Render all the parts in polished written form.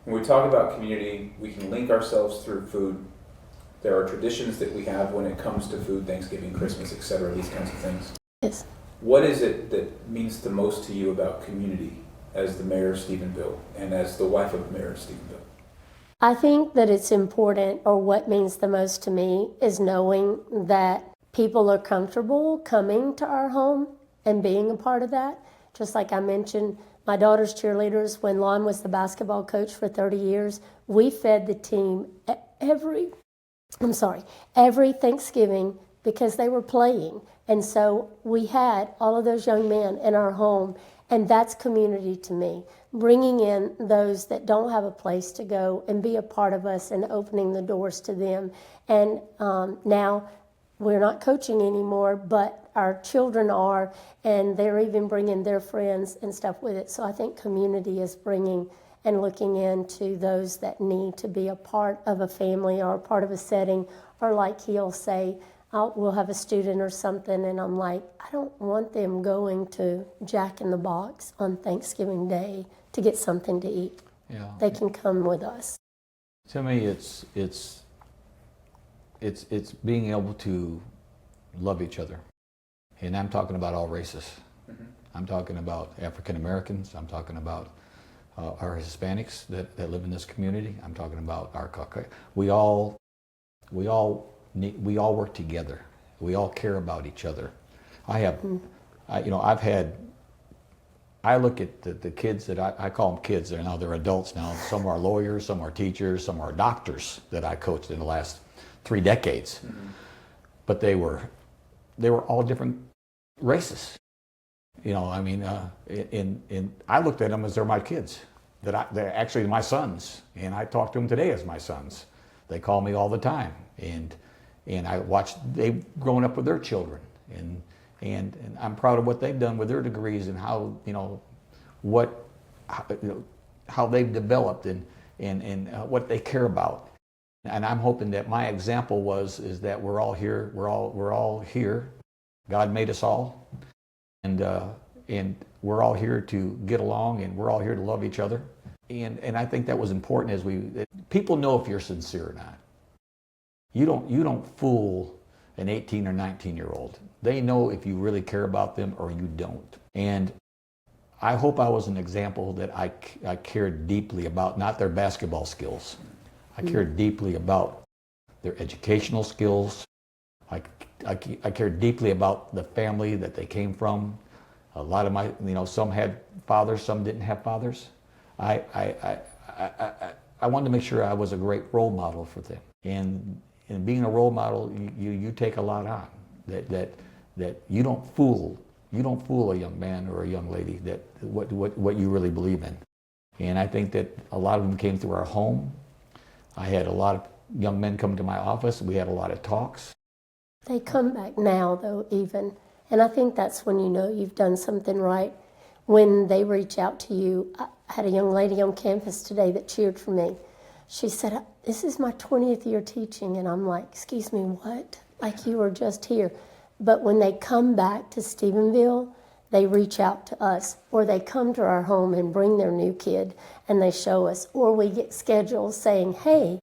When we talk about community, we can link ourselves through food. There are traditions that we have when it comes to food, Thanksgiving, Christmas, etc., these kinds of things. Yes. What is it that means the most to you about community as the mayor of Stephenville and as the wife of the mayor of Stephenville? I think that it's important, or what means the most to me is knowing that people are comfortable coming to our home and being a part of that. Just like I mentioned, my daughter's cheerleaders, when Lonn was the basketball coach for 30 years, we fed the team every Thanksgiving because they were playing. And so we had all of those young men in our home, and that's community to me. Bringing in those that don't have a place to go and be a part of us and opening the doors to them. And now we're not coaching anymore, but our children are, and they're even bringing their friends and stuff with it. So I think community is bringing and looking into those that need to be a part of a family or a part of a setting, or like he'll say, we'll have a student or something, and I'm like, I don't want them going to Jack in the Box on Thanksgiving Day to get something to eat. Yeah. They can come with us. To me, it's being able to love each other, and I'm talking about all races. Mm-hmm. I'm talking about African Americans. I'm talking about our Hispanics that live in this community. I'm talking about our Caucasian. We all work together. We all care about each other. I look at the kids that I call them kids. They're adults now. Some are lawyers, some are teachers, some are doctors that I coached in the last 3 decades. Mm-hmm. But they were all different races. And I looked at them as they're my kids. They're actually my sons, and I talk to them today as my sons. They call me all the time, and I watched they've grown up with their children, and I'm proud of what they've done with their degrees and how how they've developed and what they care about. And I'm hoping that my example is that we're all here. We're all here. God made us all, and we're all here to get along, and we're all here to love each other. And I think that was important as people know if you're sincere or not. You don't fool an 18 or 19-year-old. They know if you really care about them or you don't. And I hope I was an example that I cared deeply about, not their basketball skills. I cared deeply about their educational skills. I cared deeply about the family that they came from. A lot of some had fathers, some didn't have fathers. I wanted to make sure I was a great role model for them. And being a role model, you take a lot on. That you don't fool a young man or a young lady that what you really believe in. And I think that a lot of them came through our home. I had a lot of young men come to my office. We had a lot of talks. They come back now, though, even. And I think that's when you know you've done something right. When they reach out to you, I had a young lady on campus today that cheered for me. She said, this is my 20th year teaching. And I'm like, excuse me, what? Like you were just here. But when they come back to Stephenville, they reach out to us, or they come to our home and bring their new kid and they show us, or we get schedules saying, hey,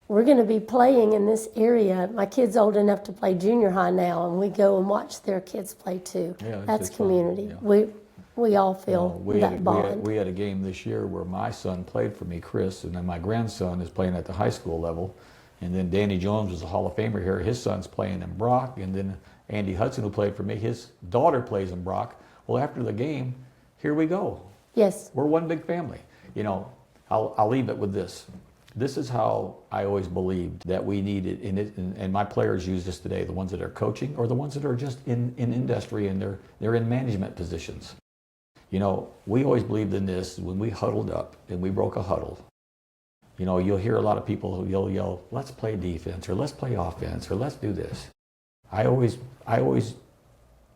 we're going to be playing in this area. My kid's old enough to play junior high now, and we go and watch their kids play too. Yeah, that's community. Yeah. We all feel that bond. We had a game this year where my son played for me, Chris, and then my grandson is playing at the high school level. And then Danny Jones was a Hall of Famer here. His son's playing in Brock. And then Andy Hudson, who played for me, his daughter plays in Brock. Well, after the game, here we go. Yes. We're one big family. I'll leave it with this. This is how I always believed that we needed, and my players use this today, the ones that are coaching or the ones that are just in industry and they're in management positions. We always believed in this when we huddled up and we broke a huddle. You'll hear a lot of people who yell, let's play defense, or let's play offense, or let's do this. I always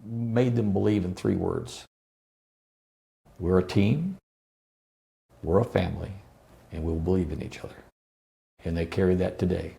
made them believe in 3 words. We're a team, we're a family, and we'll believe in each other. And they carry that today.